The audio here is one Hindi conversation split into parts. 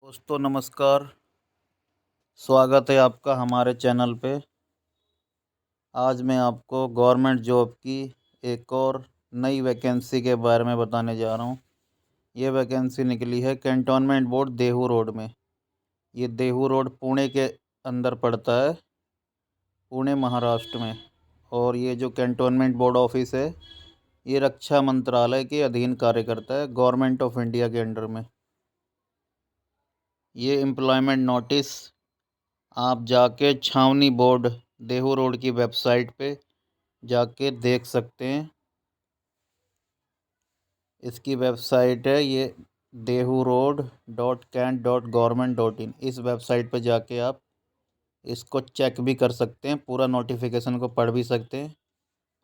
दोस्तों नमस्कार। स्वागत है आपका हमारे चैनल पे। आज मैं आपको गवर्नमेंट जॉब की एक और नई वैकेंसी के बारे में बताने जा रहा हूँ। ये वैकेंसी निकली है कैंटोनमेंट बोर्ड देहू रोड में। ये देहू रोड पुणे के अंदर पड़ता है, पुणे महाराष्ट्र में। और ये जो कैंटोनमेंट बोर्ड ऑफिस है ये रक्षा मंत्रालय के अधीन कार्य करता है, गवर्नमेंट ऑफ इंडिया के अंडर में। ये एम्प्लॉयमेंट नोटिस आप जाके छावनी बोर्ड देहू रोड की वेबसाइट पे जाके देख सकते हैं। इसकी वेबसाइट है ये dehuroad.kent.government.in। इस वेबसाइट पे जाके आप इसको चेक भी कर सकते हैं, पूरा नोटिफिकेशन को पढ़ भी सकते हैं।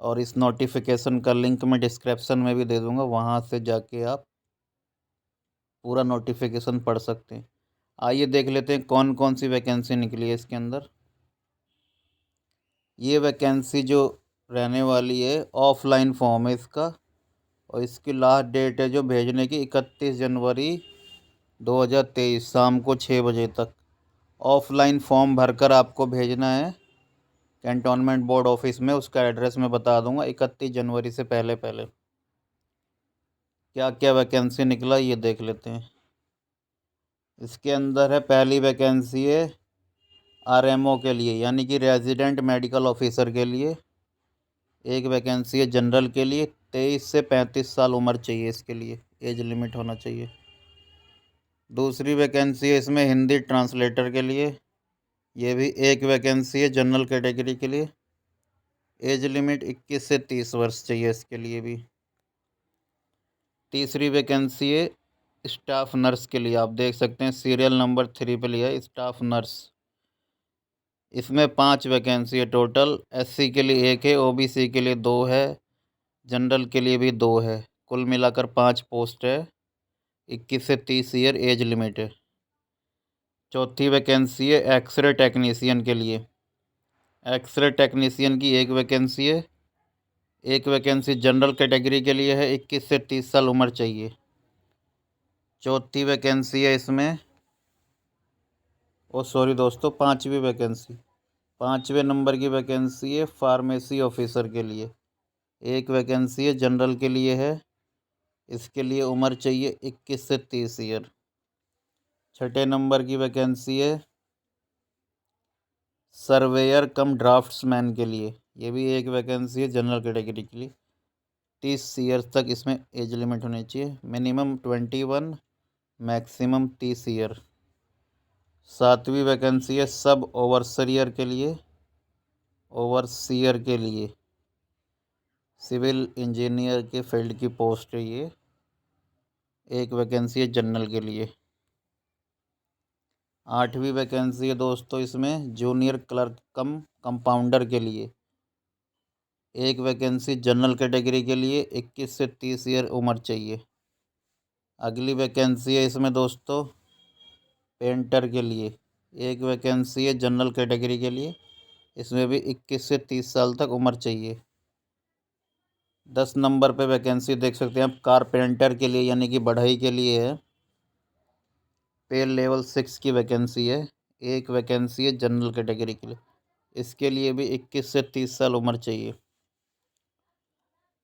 और इस नोटिफिकेशन का लिंक मैं डिस्क्रिप्शन में भी दे दूंगा, वहाँ से जाके आप पूरा नोटिफिकेशन पढ़ सकते हैं। आइए देख लेते हैं कौन कौन सी वैकेंसी निकली है इसके अंदर। ये वैकेंसी जो रहने वाली है ऑफलाइन फॉर्म है इसका, और इसकी लास्ट डेट है जो भेजने की 31 जनवरी 2023 शाम को 6 बजे तक। ऑफलाइन फॉर्म भरकर आपको भेजना है कैंटोनमेंट बोर्ड ऑफिस में। उसका एड्रेस मैं बता दूंगा 31 जनवरी से पहले पहले। क्या क्या वैकेंसी निकला ये देख लेते हैं। इसके अंदर है, पहली वैकेंसी है आरएमओ के लिए, यानी कि रेजिडेंट मेडिकल ऑफिसर के लिए। एक वैकेंसी है जनरल के लिए, 23 से 35 साल उम्र चाहिए इसके लिए, एज लिमिट होना चाहिए। दूसरी वैकेंसी है इसमें हिंदी ट्रांसलेटर के लिए। ये भी एक वैकेंसी है जनरल कैटेगरी के लिए, एज लिमिट 21 से 30 वर्ष चाहिए इसके लिए भी। तीसरी वैकेंसी है स्टाफ नर्स के लिए, आप देख सकते हैं सीरियल नंबर 3 पे लिया है, स्टाफ नर्स। इसमें 5 वैकेंसी है टोटल। एससी के लिए 1 है, ओबीसी के लिए 2 है, जनरल के लिए भी 2 है। कुल मिलाकर 5 पोस्ट है। 21 से 30 ईयर एज लिमिट है। चौथी वैकेंसी है एक्सरे टेक्नीशियन के लिए। एक्सरे टेक्नीशियन की एक वैकेंसी है। एक वैकेंसी जनरल कैटेगरी के लिए है, 21 से 30 साल उम्र चाहिए। चौथी वैकेंसी है इसमें, सॉरी दोस्तों, पाँचवीं वैकेंसी, 5वें नंबर की वैकेंसी है फार्मेसी ऑफिसर के लिए। एक वैकेंसी है जनरल के लिए है, इसके लिए उम्र चाहिए 21 से 30 ईयर। छठे नंबर की वैकेंसी है सर्वेयर कम ड्राफ्ट्समैन के लिए। ये भी एक वैकेंसी है जनरल कैटेगरी के लिए। 30 ईयर्स तक इसमें एज लिमिट होनी चाहिए, मिनिमम 21, मैक्सिमम 30 ईयर। सातवीं वैकेंसी है सब ओवरसियर के लिए, ओवरसियर के लिए सिविल इंजीनियर के फील्ड की पोस्ट है ये। एक वैकेंसी है जनरल के लिए। आठवीं वैकेंसी है दोस्तों इसमें जूनियर क्लर्क कम कंपाउंडर के लिए। एक वैकेंसी जनरल कैटेगरी के लिए, 21 से 30 ईयर उम्र चाहिए। अगली वैकेंसी है इसमें दोस्तों पेंटर के लिए। एक वैकेंसी है जनरल कैटेगरी के लिए, इसमें भी 21 से 30 साल तक उम्र चाहिए। 10 नंबर पे वैकेंसी देख सकते हैं आप कारपेंटर के लिए, यानी कि बढ़ई के लिए है। पे लेवल 6 की वैकेंसी है। एक वैकेंसी है जनरल कैटेगरी के लिए, इसके लिए भी 21 से 30 साल उम्र चाहिए।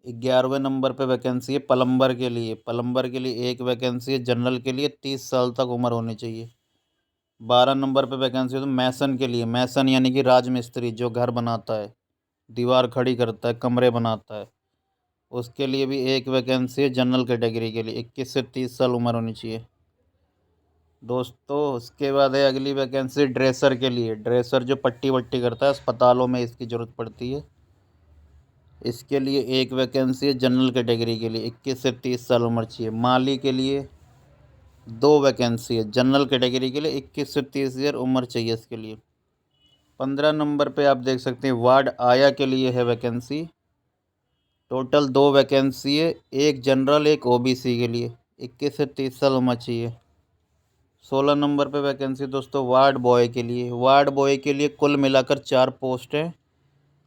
11वें नंबर पे वैकेंसी है प्लम्बर के लिए। प्लम्बर के लिए एक वैकेंसी है जनरल के लिए, 30 साल तक उम्र होनी चाहिए। 12 नंबर पे वैकेंसी है तो मैसन के लिए। मैसन यानी कि राजमिस्त्री, जो घर बनाता है, दीवार खड़ी करता है, कमरे बनाता है, उसके लिए भी एक वैकेंसी है जनरल कैटेगरी के लिए, 21 से 30 साल उम्र होनी चाहिए। दोस्तों उसके बाद है अगली वैकेंसी ड्रेसर के लिए। ड्रेसर जो पट्टी वट्टी करता है, अस्पतालों में इसकी ज़रूरत पड़ती है। इसके लिए एक वैकेंसी है जनरल कैटेगरी के लिए, 21 से 30 साल उम्र चाहिए। माली के लिए 2 वैकेंसी है, जनरल कैटेगरी के लिए 21 से 30 ईयर उम्र चाहिए इसके लिए। 15 नंबर पे आप देख सकते हैं वार्ड आया के लिए है वैकेंसी। टोटल 2 वैकेंसी है, एक जनरल एक ओबीसी के लिए, 21 से 30 साल उम्र चाहिए। 16 नंबर पे वैकेंसी दोस्तों वार्ड बॉय के लिए। वार्ड बॉय के लिए कुल मिलाकर 4 पोस्ट हैं।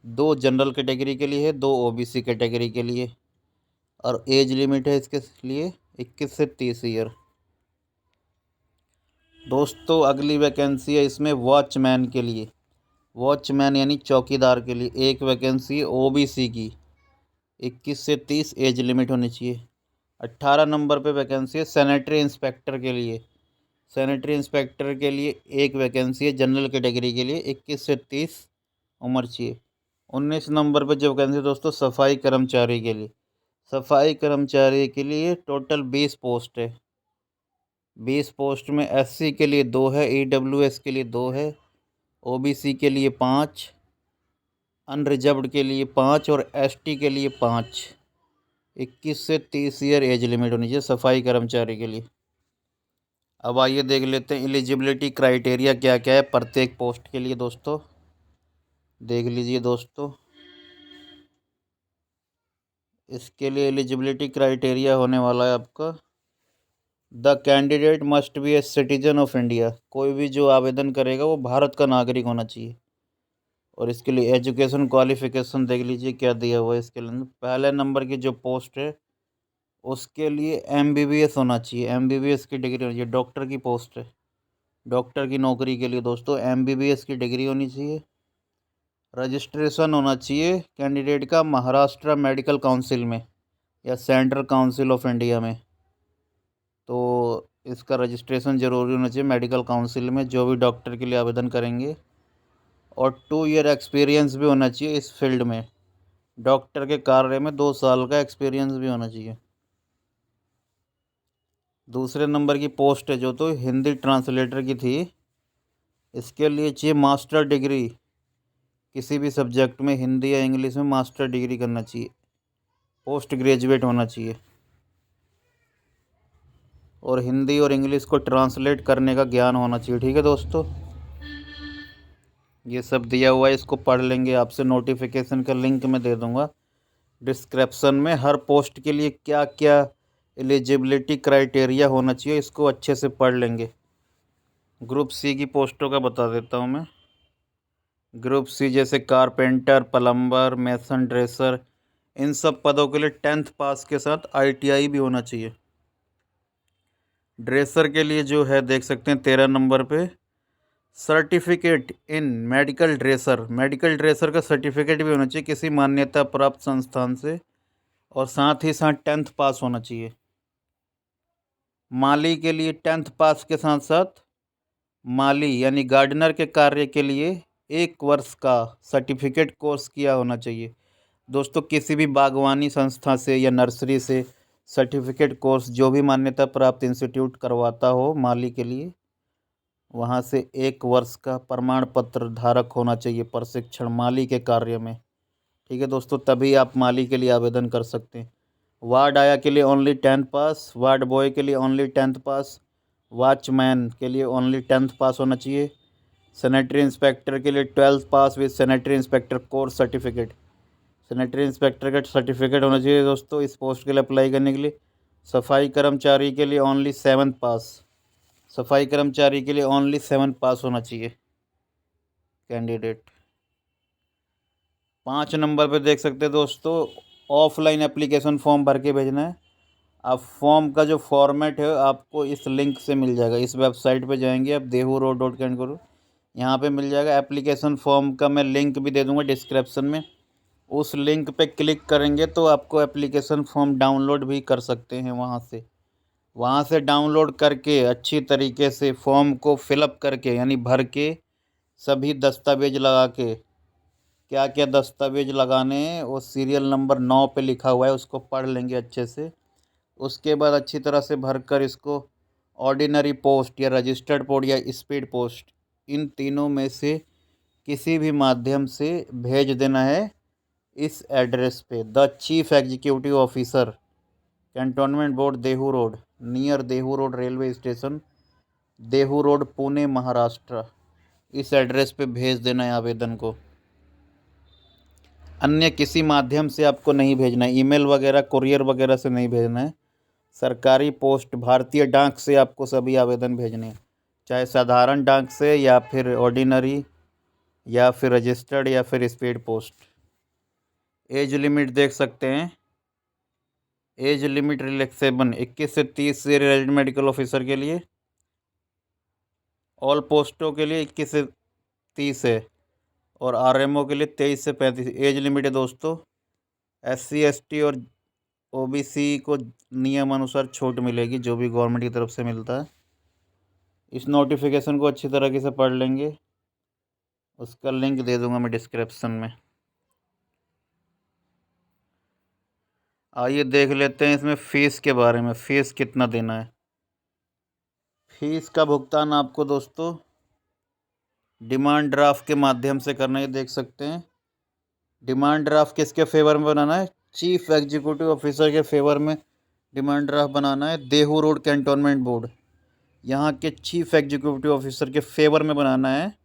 2 जनरल कैटेगरी के लिए है, 2 ओबीसी कैटेगरी के लिए, और एज लिमिट है इसके लिए 21 से 30 ईयर। दोस्तों अगली वैकेंसी है इसमें वॉचमैन के लिए। वॉचमैन यानी चौकीदार के लिए एक वैकेंसी है ओबीसी की। 21 से 30 एज लिमिट होनी चाहिए। 18 नंबर पे वैकेंसी है सैनिटरी इंस्पेक्टर के लिए। सैनिटरी इंस्पेक्टर के लिए एक वैकेंसी है जनरल कैटेगरी के लिए। 21 से 30 उम्र चाहिए। 19 नंबर पे जो वैकेंसी है दोस्तों सफाई कर्मचारी के लिए। सफाई कर्मचारी के लिए टोटल 20 पोस्ट है। 20 पोस्ट में एससी के लिए 2 है, ईडब्ल्यूएस के लिए 2 है, ओबीसी के लिए 5, अनरिजर्व्ड के लिए 5 और एसटी के लिए 5। 21 से 30 ईयर एज लिमिट होनी चाहिए सफाई कर्मचारी के लिए। अब आइए देख लेते हैं एलिजिबिलिटी क्राइटेरिया क्या क्या है प्रत्येक पोस्ट के लिए। दोस्तों देख लीजिए दोस्तों, इसके लिए एलिजिबिलिटी क्राइटेरिया होने वाला है आपका the candidate must be a citizen of India. कोई भी जो आवेदन करेगा वो भारत का नागरिक होना चाहिए। और इसके लिए एजुकेशन क्वालिफिकेशन देख लीजिए क्या दिया हुआ है इसके लिए। पहले नंबर की जो पोस्ट है उसके लिए एमबीबीएस होना चाहिए। एमबीबीएस की डिग्री होनी चाहिए। डॉक्टर की पोस्ट है, डॉक्टर की नौकरी के लिए दोस्तों एमबीबीएस की डिग्री होनी चाहिए। रजिस्ट्रेशन होना चाहिए कैंडिडेट का महाराष्ट्र मेडिकल काउंसिल में या सेंट्रल काउंसिल ऑफ इंडिया में। तो इसका रजिस्ट्रेशन ज़रूरी होना चाहिए मेडिकल काउंसिल में जो भी डॉक्टर के लिए आवेदन करेंगे। और 2 ईयर एक्सपीरियंस भी होना चाहिए इस फील्ड में। डॉक्टर के कार्य में 2 साल का एक्सपीरियंस भी होना चाहिए। दूसरे नंबर की पोस्ट है जो तो हिंदी ट्रांसलेटर की थी। इसके लिए चाहिए मास्टर डिग्री, किसी भी सब्जेक्ट में हिंदी या इंग्लिश में मास्टर डिग्री करना चाहिए। पोस्ट ग्रेजुएट होना चाहिए और हिंदी और इंग्लिश को ट्रांसलेट करने का ज्ञान होना चाहिए। ठीक है दोस्तों, ये सब दिया हुआ है, इसको पढ़ लेंगे। आपसे नोटिफिकेशन का लिंक मैं दे दूंगा डिस्क्रिप्शन में। हर पोस्ट के लिए क्या क्या एलिजिबिलिटी क्राइटेरिया होना चाहिए इसको अच्छे से पढ़ लेंगे। ग्रुप सी की पोस्टों का बता देता हूँ मैं। ग्रुप सी जैसे कारपेंटर, प्लम्बर, मैसन, ड्रेसर, इन सब पदों के लिए 10th पास के साथ आईटीआई भी होना चाहिए। ड्रेसर के लिए जो है देख सकते हैं 13 नंबर पे certificate in medical dresser. Medical dresser का सर्टिफिकेट भी होना चाहिए किसी मान्यता प्राप्त संस्थान से और साथ ही साथ 10th पास होना चाहिए। माली के लिए 10th पास के साथ साथ माली यानी गार्डनर के कार्य के लिए 1 वर्ष का सर्टिफिकेट कोर्स किया होना चाहिए। दोस्तों किसी भी बागवानी संस्था से या नर्सरी से सर्टिफिकेट कोर्स जो भी मान्यता प्राप्त इंस्टीट्यूट करवाता हो माली के लिए, वहाँ से 1 वर्ष का प्रमाण पत्र धारक होना चाहिए प्रशिक्षण माली के कार्य में। ठीक है दोस्तों, तभी आप माली के लिए आवेदन कर सकते हैं। वार्ड आया के लिए ओनली 10th पास, वार्ड बॉय के लिए ओनली 10th पास, वॉचमैन के लिए ओनली 10th पास होना चाहिए। सैनिटरी इंस्पेक्टर के लिए 12th pass with sanitary inspector course certificate. Sanitary inspector का सर्टिफिकेट होना चाहिए दोस्तों इस पोस्ट के लिए अप्लाई करने के लिए। सफाई कर्मचारी के लिए ओनली 7th पास। सफाई कर्मचारी के लिए ओनली 7th पास होना चाहिए कैंडिडेट। 5 नंबर पे देख सकते हैं दोस्तों ऑफलाइन एप्लीकेशन फॉर्म भर के भेजना है। आप फॉर्म का जो फॉर्मेट है आपको इस लिंक से मिल जाएगा। इस वेबसाइट पे जाएंगे आप dehuroad.in करो, यहाँ पे मिल जाएगा एप्लीकेशन फॉर्म का। मैं लिंक भी दे दूँगा डिस्क्रिप्शन में। उस लिंक पे क्लिक करेंगे तो आपको एप्लीकेशन फॉर्म डाउनलोड भी कर सकते हैं वहाँ से डाउनलोड करके अच्छी तरीके से फॉर्म को फिलअप करके यानी भर के सभी दस्तावेज लगा के, क्या क्या दस्तावेज लगाने हैं वो सीरियल नंबर 9 पे लिखा हुआ है, उसको पढ़ लेंगे अच्छे से। उसके बाद अच्छी तरह से भरकर इसको ऑर्डिनरी पोस्ट या रजिस्टर्ड पोस्ट या स्पीड पोस्ट इन तीनों में से किसी भी माध्यम से भेज देना है इस एड्रेस पे the chief executive officer cantonment board Dehu road near Dehu road railway station Dehu road Pune Maharashtra. इस एड्रेस पे भेज देना है आवेदन को। अन्य किसी माध्यम से आपको नहीं भेजना है, ईमेल वगैरह कुरियर वगैरह से नहीं भेजना है। सरकारी पोस्ट भारतीय डाक से आपको सभी आवेदन भेजने हैं, चाहे साधारण डाक से या फिर ऑर्डिनरी या फिर रजिस्टर्ड या फिर स्पीड पोस्ट। एज लिमिट देख सकते हैं, एज लिमिट रिलैक्सेबल 21 से 30 से रेजिडेंट मेडिकल ऑफिसर के लिए ऑल पोस्टों के लिए 21 से 30 है और आरएमओ के लिए 23 से 35। एज लिमिट है दोस्तों। SC ST और OBC को नियम अनुसार छूट मिलेगी, जो भी गवर्नमेंट की तरफ से मिलता है। इस नोटिफिकेशन को अच्छी तरीके से पढ़ लेंगे, उसका लिंक दे दूंगा मैं डिस्क्रिप्शन में। आइए देख लेते हैं इसमें फ़ीस के बारे में, फ़ीस कितना देना है। फीस का भुगतान आपको दोस्तों डिमांड ड्राफ्ट के माध्यम से करना है। देख सकते हैं डिमांड ड्राफ्ट किसके फेवर में बनाना है, चीफ एग्जीक्यूटिव ऑफिसर के फेवर में डिमांड ड्राफ्ट बनाना है। देहू रोड कैंटोनमेंट बोर्ड, यहाँ के चीफ एग्जीक्यूटिव ऑफिसर के फेवर में बनाना है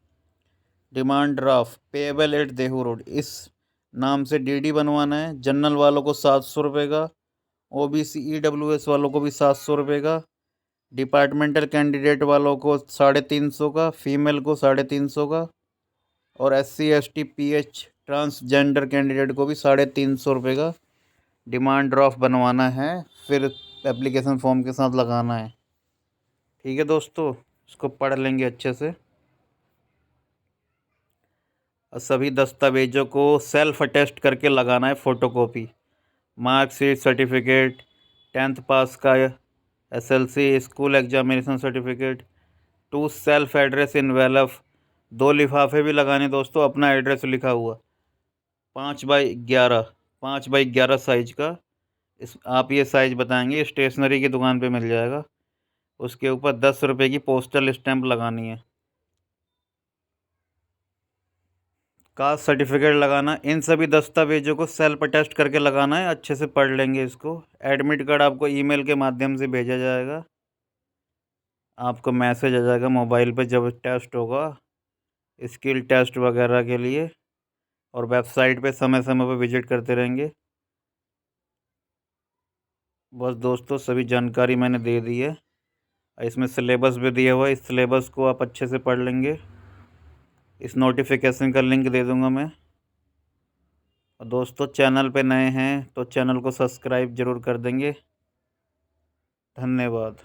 demand draft payable eight Dehu road, इस नाम से DD बनवाना है। जनरल वालों को 700 रुपये का, OBC EWS वालों को भी 700 रुपये का, डिपार्टमेंटल कैंडिडेट वालों को 350 का, फीमेल को 350 का, और SC ST PH transgender candidate को भी 350 रुपये का डिमांड ड्राफ्ट बनवाना है। फिर एप्लीकेशन फॉर्म के साथ लगाना है। ठीक है दोस्तों, इसको पढ़ लेंगे अच्छे से। और सभी दस्तावेजों को सेल्फ अटेस्ट करके लगाना है फ़ोटोकॉपी। मार्कशीट, सर्टिफिकेट, 10th पास का, SLC, school examination certificate, 2 self address envelope, 2 लिफाफे भी लगाने दोस्तों, अपना एड्रेस लिखा हुआ, 5x11 साइज का। इस आप ये साइज़ बताएंगे, स्टेशनरी की दुकान पे मिल जाएगा। उसके ऊपर 10 रुपये की पोस्टल स्टैंप लगानी है। कास्ट सर्टिफिकेट लगाना। इन सभी दस्तावेजों को सेल्फ अटेस्ट करके लगाना है। अच्छे से पढ़ लेंगे इसको। एडमिट कार्ड आपको ईमेल के माध्यम से भेजा जाएगा, आपको मैसेज आ जाएगा मोबाइल पे जब टेस्ट होगा, स्किल टेस्ट वगैरह के लिए। और वेबसाइट पे समय समय पर विजिट करते रहेंगे। बस दोस्तों, सभी जानकारी मैंने दे दी है। इसमें सिलेबस भी दिया हुआ है, इस सिलेबस को आप अच्छे से पढ़ लेंगे। इस नोटिफिकेशन का लिंक दे दूंगा मैं। और दोस्तों, चैनल पे नए हैं तो चैनल को सब्सक्राइब ज़रूर कर देंगे। धन्यवाद।